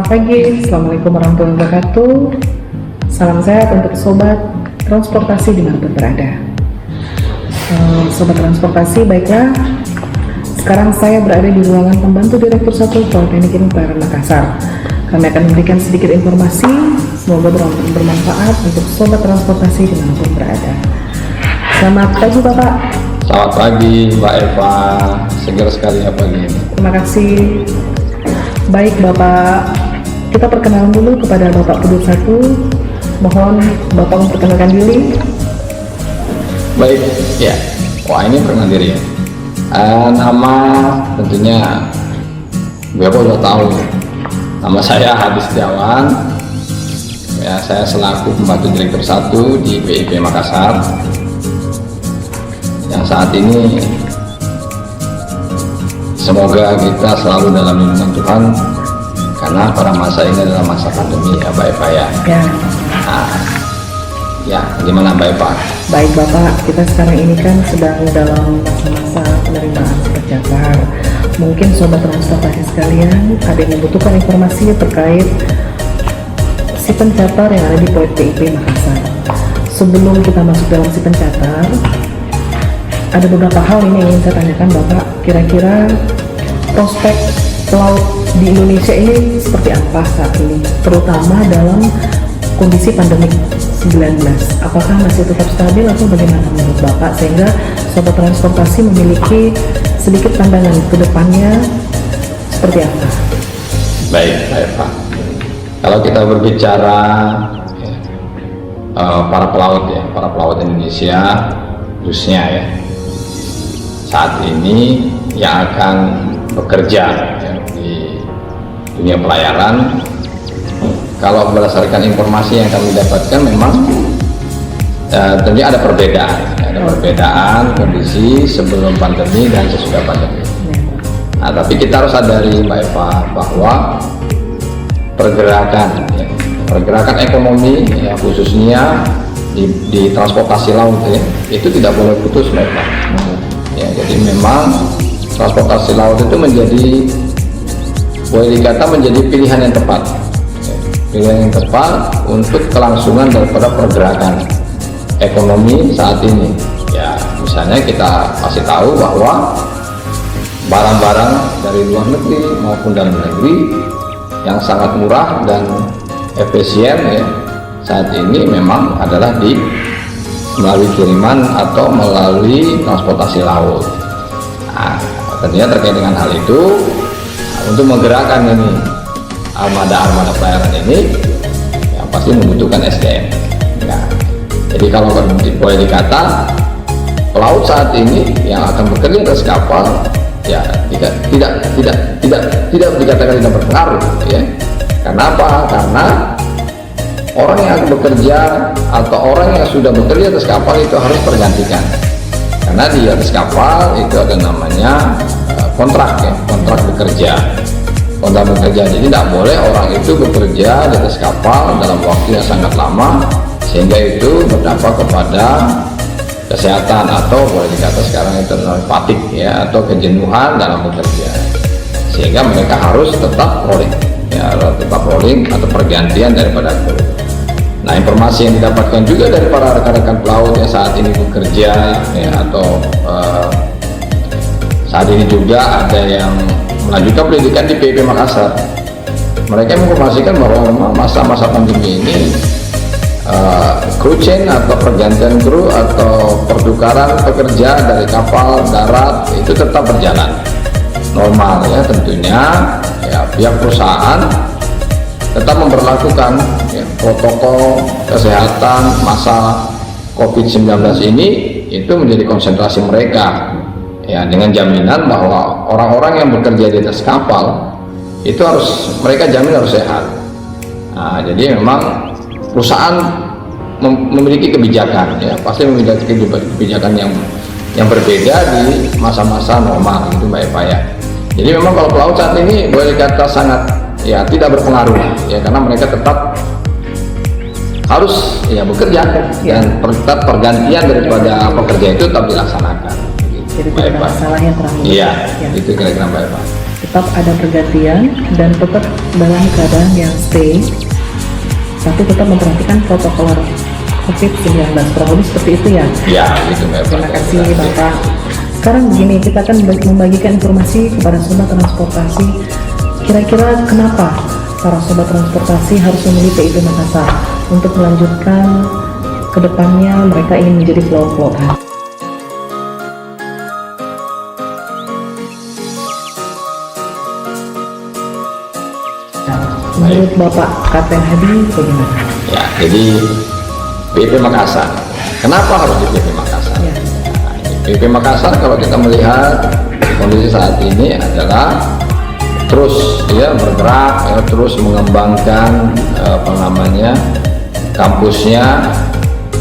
Selamat pagi, Assalamualaikum warahmatullahi wabarakatuh. Salam sehat untuk sobat transportasi dimanapun berada. Sobat transportasi, baiklah. Sekarang saya berada di ruangan pembantu Direktur 1 Politeknik Ilmu Pelayaran Makassar. Kami akan memberikan sedikit informasi, semoga bermanfaat untuk sobat transportasi dimanapun berada. Selamat pagi Bapak. Selamat pagi Mbak Eva, segar sekali ya pagi ini. Terima kasih. Baik Bapak, kita perkenalan dulu kepada Bapak Pedut 1. Mohon Bapak memperkenalkan diri. Baik, ya. Wah, ini perkenalan diri ya. Nama tentunya Bapak udah tahu. Nama saya Hadi Setiawan. Ya, saya selaku pembantu Direktur 1 di BIP Makassar. Yang saat ini semoga kita selalu dalam lindungan Tuhan, karena pada masa ini adalah masa pandemi ya Mbak Eva ya. Nah, ya gimana Mbak Eva? Baik Bapak, kita sekarang ini kan sedang dalam masa-masa penerimaan pencacar. Mungkin sobat transportasi sekalian ada yang membutuhkan informasi terkait si pencatar yang ada di PIP Makassar. Sebelum kita masuk dalam si pencatar, ada beberapa hal ini yang ingin saya tanyakan Bapak. Kira-kira prospek pelaut di Indonesia ini seperti apa saat ini, terutama dalam kondisi pandemi 19? Apakah masih tetap stabil atau bagaimana menurut Bapak, sehingga sobat transportasi memiliki sedikit pandangan ke depannya seperti apa? Baik Mbak Eva, kalau kita berbicara para pelaut Indonesia khususnya ya, saat ini yang akan bekerja ya, di dunia pelayaran, kalau berdasarkan informasi yang kami dapatkan memang tentunya ada perbedaan kondisi sebelum pandemi dan sesudah pandemi. Nah, tapi kita harus sadari Mbak Eva bahwa pergerakan ekonomi ya, khususnya di transportasi laut ya, itu tidak boleh putus Mbak Eva. Ya, jadi memang transportasi laut itu boleh dikata menjadi pilihan yang tepat, pilihan yang tepat untuk kelangsungan daripada pergerakan ekonomi saat ini. Ya, misalnya kita kasih tahu bahwa barang-barang dari luar negeri maupun dalam negeri yang sangat murah dan efisien ya, saat ini memang adalah melalui kiriman atau melalui transportasi laut. Nah, tentunya terkait dengan hal itu, untuk menggerakkan ini armada pelayaran ini ya, pasti membutuhkan SDM ya. Jadi kalau boleh dikata pelaut saat ini yang akan bekerja atas kapal ya tidak dikatakan tidak berpengaruh ya. Kenapa? Karena orang yang akan bekerja atau orang yang sudah bekerja atas kapal itu harus tergantikan, karena di atas kapal itu ada namanya kontrak ya, kontrak bekerja. Jadi tidak boleh orang itu bekerja di atas kapal dalam waktu yang sangat lama sehingga itu berdampak kepada kesehatan atau boleh dikata sekarang itu fatigue ya, atau kejenuhan dalam bekerja, sehingga mereka harus tetap rolling ya, atau pergantian daripada kru. Nah, informasi yang didapatkan juga dari para rekan-rekan pelaut yang saat ini bekerja ya, atau saat ini juga ada yang melanjutkan pendidikan di BIP Makassar. Mereka menginformasikan bahwa masa-masa pandemi ini crew change atau pergantian kru atau pertukaran pekerja dari kapal darat itu tetap berjalan normal ya. Tentunya ya, pihak perusahaan tetap memperlakukan ya, protokol kesehatan masa COVID-19 ini, itu menjadi konsentrasi mereka ya, dengan jaminan bahwa orang-orang yang bekerja di atas kapal itu mereka jamin harus sehat. Nah, jadi memang perusahaan memiliki kebijakan ya, pasti memiliki kebijakan yang berbeda di masa-masa normal itu Mbak Eva ya. Jadi memang kalau pelaut saat ini boleh dikata sangat ya tidak berpengaruh ya, karena mereka tetap harus ya bekerja dan tetap pergantian daripada pekerja itu tetap dilaksanakan. Jadi tidak ada masalah yang terlalu. Iya, itu kira-kira Mbak Eva. tetap ada pergantian dan tetap dalam keadaan yang stay, tapi tetap memperhatikan protokol COVID-19. Kurang lebih seperti itu ya. Ya, gitu Mbak Eva. Terima kasih Bapak. Sekarang begini, kita akan membagikan informasi kepada sobat transportasi. Kira-kira kenapa para sobat transportasi harus memilih PIP Makassar untuk melanjutkan ke depannya mereka ingin menjadi flow-flowan. Menurut Bapak Kapten Hadi bagaimana? Ya, jadi PIP Makassar. Kenapa harus di PIP Makassar? Ya. PIP Makassar kalau kita melihat kondisi saat ini adalah terus bergerak, terus mengembangkan kampusnya,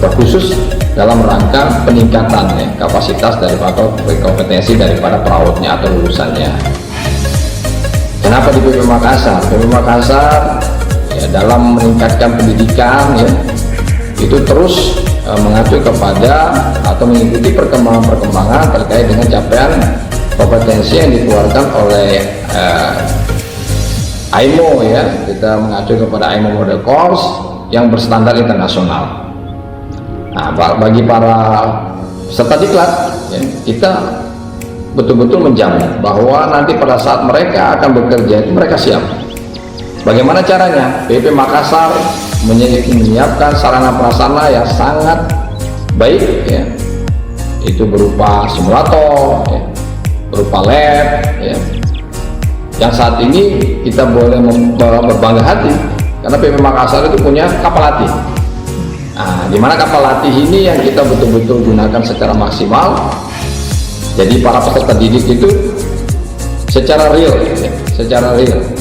terkhusus dalam rangka peningkatan kapasitas daripada kompetensi daripada perautnya atau lulusannya. Kenapa di PIP Makassar? PIP Makassar dalam meningkatkan pendidikan itu terus mengacu kepada atau mengikuti perkembangan terkait dengan capaian kompetensi yang dikeluarkan oleh AIMO kita mengacu kepada AIMO Model Course yang berstandar internasional. Nah, bagi para peserta diklat kita betul-betul menjamin bahwa nanti pada saat mereka akan bekerja itu mereka siap. Bagaimana caranya? PIP Makassar menyiapkan sarana prasarana yang sangat baik itu berupa simulator, berupa lab yang saat ini kita boleh berbangga hati karena PIP Makassar itu punya kapal latih. Nah, di mana kapal latih ini yang kita betul-betul gunakan secara maksimal. Jadi para peserta didik itu secara real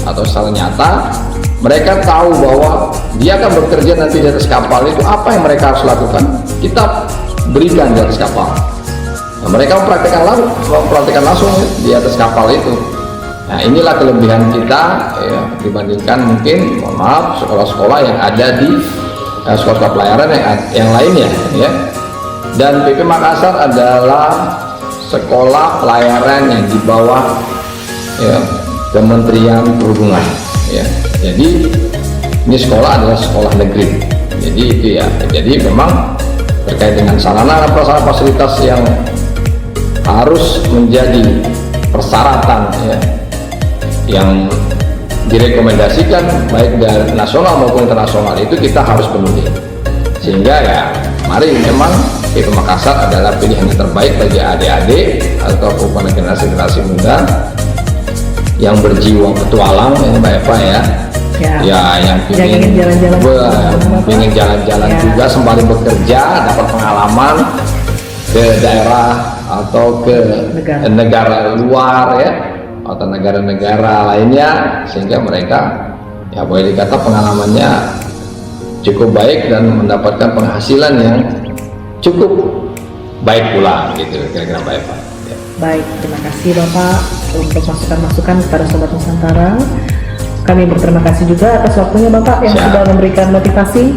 atau secara nyata mereka tahu bahwa dia akan bekerja nanti di atas kapal itu, apa yang mereka harus lakukan kita berikan di atas kapal. Nah, mereka mempraktikkan langsung di atas kapal itu. Nah, inilah kelebihan kita dibandingkan mungkin mohon maaf sekolah-sekolah yang ada di sekolah-sekolah pelayaran yang lainnya Dan PIP Makassar adalah sekolah pelayaran yang di bawah Kementerian Perhubungan jadi ini sekolah adalah sekolah negeri, jadi itu jadi memang terkait dengan sarana prasarana fasilitas yang harus menjadi persyaratan yang direkomendasikan baik dari nasional maupun internasional itu kita harus penuhi, sehingga mari memang PIP Makassar adalah pilihan yang terbaik bagi adik-adik atau generasi muda yang berjiwa petualang Mbak Eva yang ingin jalan-jalan juga sembari bekerja, dapat pengalaman ke daerah atau ke negara luar atau negara-negara lainnya, sehingga mereka boleh dikata pengalamannya cukup baik dan mendapatkan penghasilan yang cukup baik pula gitu kira-kira Mbak Eva. Baik, terima kasih Bapak untuk masukan-masukan kepada Sobat Nusantara. Kami berterima kasih juga atas waktunya Bapak yang sudah memberikan motivasi.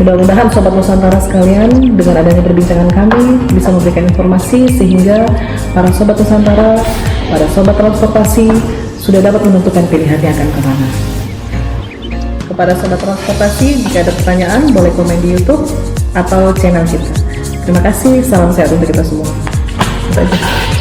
Mudah-mudahan Sobat Nusantara sekalian dengan adanya perbincangan kami bisa memberikan informasi sehingga para Sobat Nusantara, para Sobat Transportasi sudah dapat menentukan pilihannya akan kemana. Kepada Sobat Transportasi, jika ada pertanyaan boleh komen di YouTube atau channel kita. Terima kasih, salam sehat untuk kita semua. Itu aja.